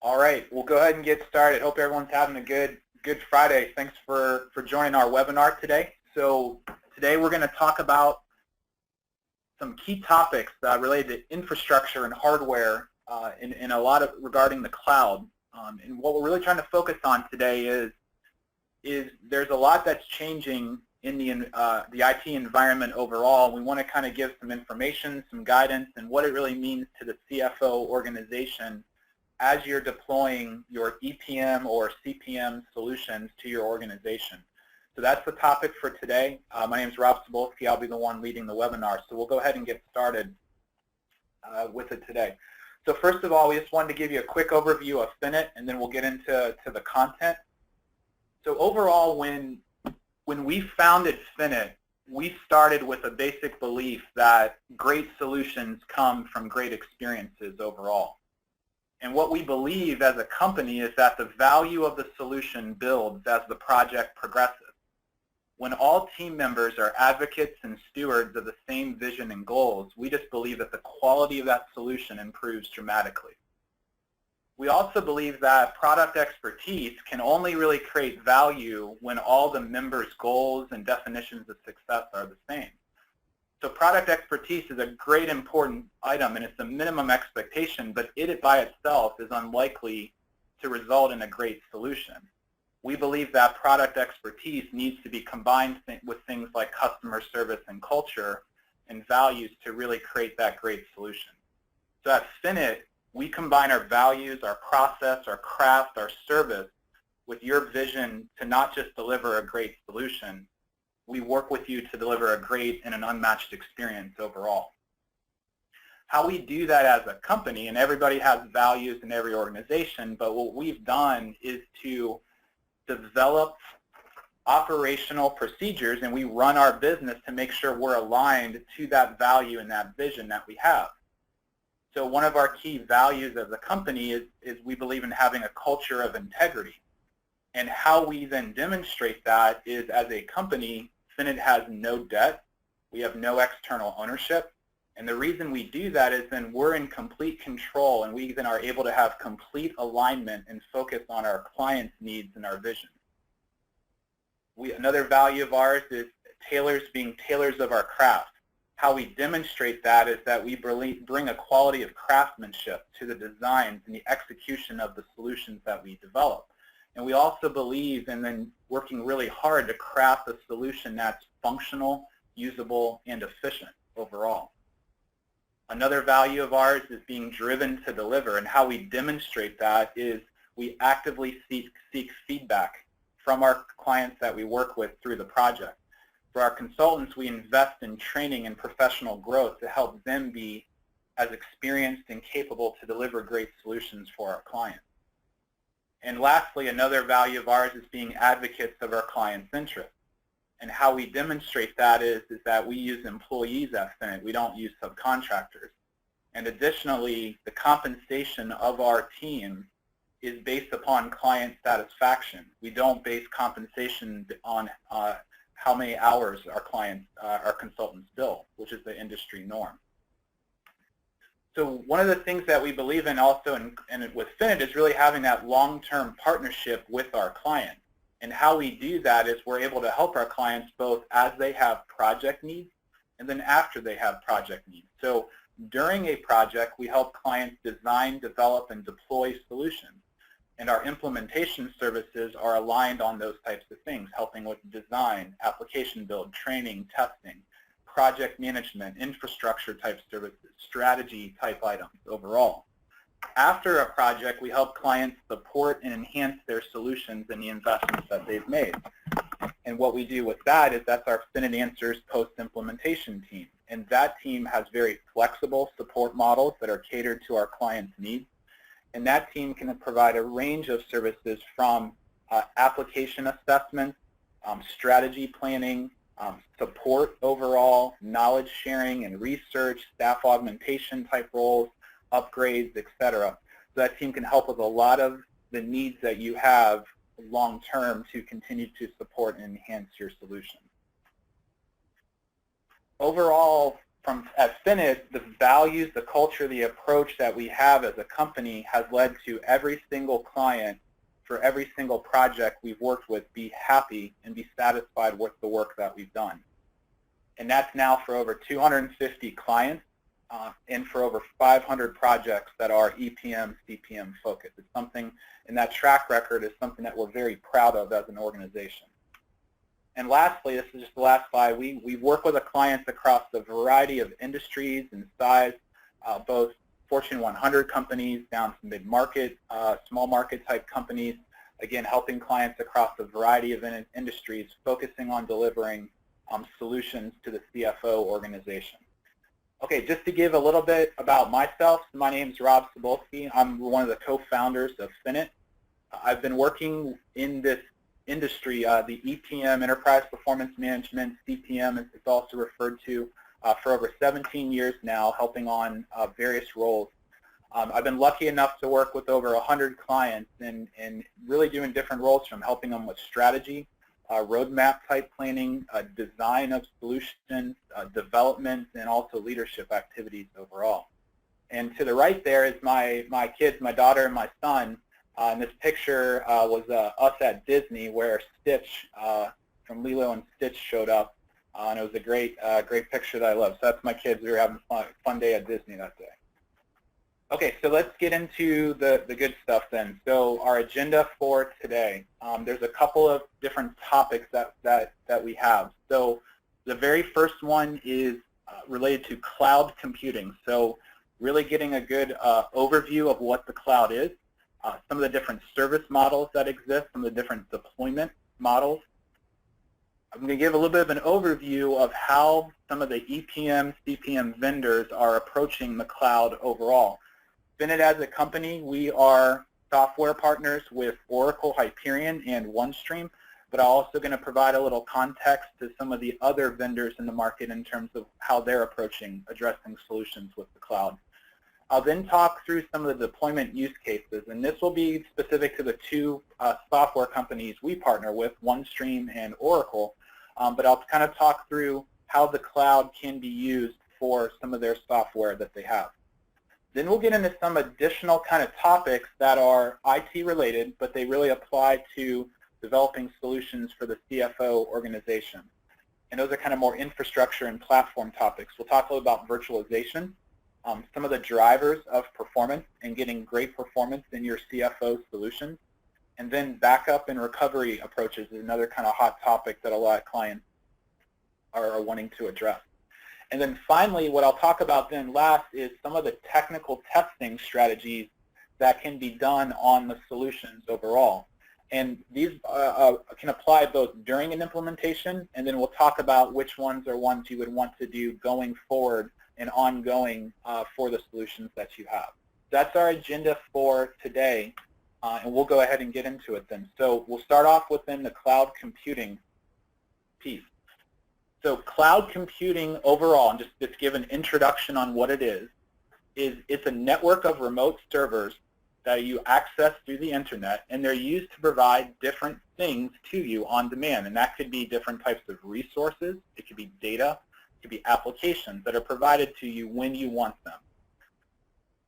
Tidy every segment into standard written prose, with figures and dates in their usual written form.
All right, we'll go ahead and get started. Hope everyone's having a good Friday. Thanks for joining our webinar today. So today we're going to talk about some key topics related to infrastructure and hardware in a lot of regarding the cloud. And what we're really trying to focus on today is there's a lot that's changing in the IT environment overall. We want to kind of give some information, some guidance, and what it really means to the CFO organization as you're deploying your EPM or CPM solutions to your organization. So that's the topic for today. My name is Rob Sobolski. I'll be the one leading the webinar. So we'll go ahead and get started with it today. So first of all, we just wanted to give you a quick overview of Finit, and then we'll get into the content. So overall, when we founded Finit, we started with a basic belief that great solutions come from great experiences overall. And what we believe as a company is that the value of the solution builds as the project progresses. When all team members are advocates and stewards of the same vision and goals, we just believe that the quality of that solution improves dramatically. We also believe that product expertise can only really create value when all the members' goals and definitions of success are the same. So product expertise is a great important item, and it's a minimum expectation, but it by itself is unlikely to result in a great solution. We believe that product expertise needs to be combined with things like customer service and culture and values to really create that great solution. So at Finit, we combine our values, our process, our craft, our service with your vision to not just deliver a great solution. We work with you to deliver a great and an unmatched experience overall. How we do that as a company, and everybody has values in every organization, but what we've done is to develop operational procedures, and we run our business to make sure we're aligned to that value and that vision that we have. So one of our key values as a company is we believe in having a culture of integrity. And how we then demonstrate that is, as a company, Finit has no debt, we have no external ownership, and the reason we do that is then we're in complete control, and we then are able to have complete alignment and focus on our clients' needs and our vision. Another value of ours is being tailors of our craft. How we demonstrate that is that we bring a quality of craftsmanship to the designs and the execution of the solutions that we develop. And we also believe in then working really hard to craft a solution that's functional, usable, and efficient overall. Another value of ours is being driven to deliver, and how we demonstrate that is we actively seek feedback from our clients that we work with through the project. For our consultants, we invest in training and professional growth to help them be as experienced and capable to deliver great solutions for our clients. And lastly, another value of ours is being advocates of our clients' interests. And how we demonstrate that is that we use employees at Finit. We don't use subcontractors. And additionally, the compensation of our team is based upon client satisfaction. We don't base compensation on how many hours our consultants bill, which is the industry norm. So one of the things that we believe in also and with Finit is really having that long-term partnership with our clients. And how we do that is we're able to help our clients both as they have project needs and then after they have project needs. So during a project, we help clients design, develop, and deploy solutions. And our implementation services are aligned on those types of things, helping with design, application build, training, testing, project management, infrastructure type services, strategy type items overall. After a project, we help clients support and enhance their solutions and the investments that they've made. And what we do with that is that's our Finit Answers post-implementation team. And that team has very flexible support models that are catered to our clients' needs. And that team can provide a range of services from application assessment, strategy planning, support overall, knowledge sharing and research, staff augmentation type roles, upgrades, etc. So that team can help with a lot of the needs that you have long term to continue to support and enhance your solution. Overall, at Finit, the values, the culture, the approach that we have as a company has led to every single client for every single project we've worked with be happy and be satisfied with the work that we've done. And that's now for over 250 clients and for over 500 projects that are EPM, CPM focused. It's something, and that track record is something that we're very proud of as an organization. And lastly, this is just the last slide, we work with the clients across a variety of industries and size, both Fortune 100 companies down to mid-market, small market type companies, again, helping clients across a variety of industries, focusing on delivering solutions to the CFO organization. Okay, just to give a little bit about myself, my name is Rob Cebulski. I'm one of the co-founders of Finit. I've been working in this industry, the EPM, Enterprise Performance Management, CPM, as it's also referred to, for over 17 years now, helping on various roles. I've been lucky enough to work with over 100 clients and really doing different roles, from helping them with strategy, roadmap type planning, design of solutions, development, and also leadership activities overall. And to the right there is my kids, my daughter and my son. And this picture was us at Disney, where Stitch from Lilo and Stitch showed up, and it was a great picture that I love. So that's my kids. We were having a fun day at Disney that day. Okay, so let's get into the good stuff then. So our agenda for today, there's a couple of different topics that we have. So the very first one is related to cloud computing. So really getting a good overview of what the cloud is. Some of the different service models that exist, some of the different deployment models. I'm going to give a little bit of an overview of how some of the EPM, CPM vendors are approaching the cloud overall. Finit as a company, we are software partners with Oracle Hyperion and OneStream, but I'm also going to provide a little context to some of the other vendors in the market in terms of how they're approaching addressing solutions with the cloud. I'll then talk through some of the deployment use cases, and this will be specific to the two software companies we partner with, OneStream and Oracle, but I'll kind of talk through how the cloud can be used for some of their software that they have. Then we'll get into some additional kind of topics that are IT related, but they really apply to developing solutions for the CFO organization. And those are kind of more infrastructure and platform topics. We'll talk a little about virtualization, some of the drivers of performance and getting great performance in your CFO solutions. And then backup and recovery approaches is another kind of hot topic that a lot of clients are wanting to address. And then finally, what I'll talk about then last is some of the technical testing strategies that can be done on the solutions overall. And these can apply both during an implementation, and then we'll talk about which ones are ones you would want to do going forward and ongoing for the solutions that you have. That's our agenda for today, and we'll go ahead and get into it then. So we'll start off within the cloud computing piece. So cloud computing overall, and just give an introduction on what it is it's a network of remote servers that you access through the internet, and they're used to provide different things to you on demand. And that could be different types of resources, it could be data, it could be applications that are provided to you when you want them.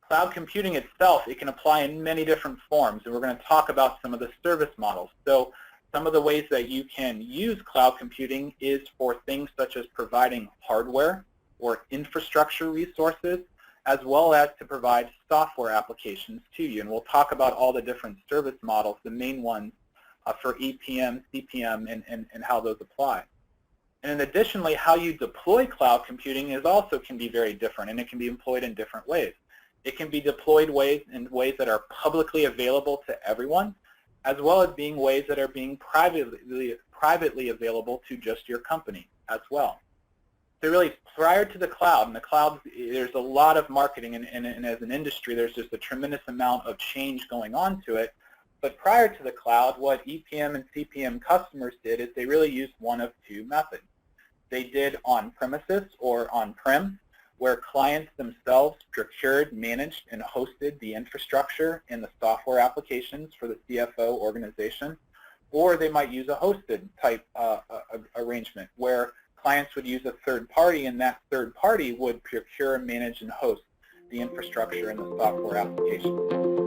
Cloud computing itself, it can apply in many different forms, and we're going to talk about some of the service models. So some of the ways that you can use cloud computing is for things such as providing hardware or infrastructure resources, as well as to provide software applications to you. And we'll talk about all the different service models, the main ones for EPM, CPM, and how those apply. And then additionally, how you deploy cloud computing can be very different, and it can be employed in different ways. It can be deployed in ways that are publicly available to everyone, as well as being ways that are being privately available to just your company as well. So really, prior to the cloud, and the cloud, there's a lot of marketing, and as an industry, there's just a tremendous amount of change going on to it. But prior to the cloud, what EPM and CPM customers did is they really used one of two methods. They did on-premises or on-prem, where clients themselves procured, managed, and hosted the infrastructure and the software applications for the CFO organization, or they might use a hosted type arrangement where clients would use a third party, and that third party would procure, manage, and host the infrastructure and the software application.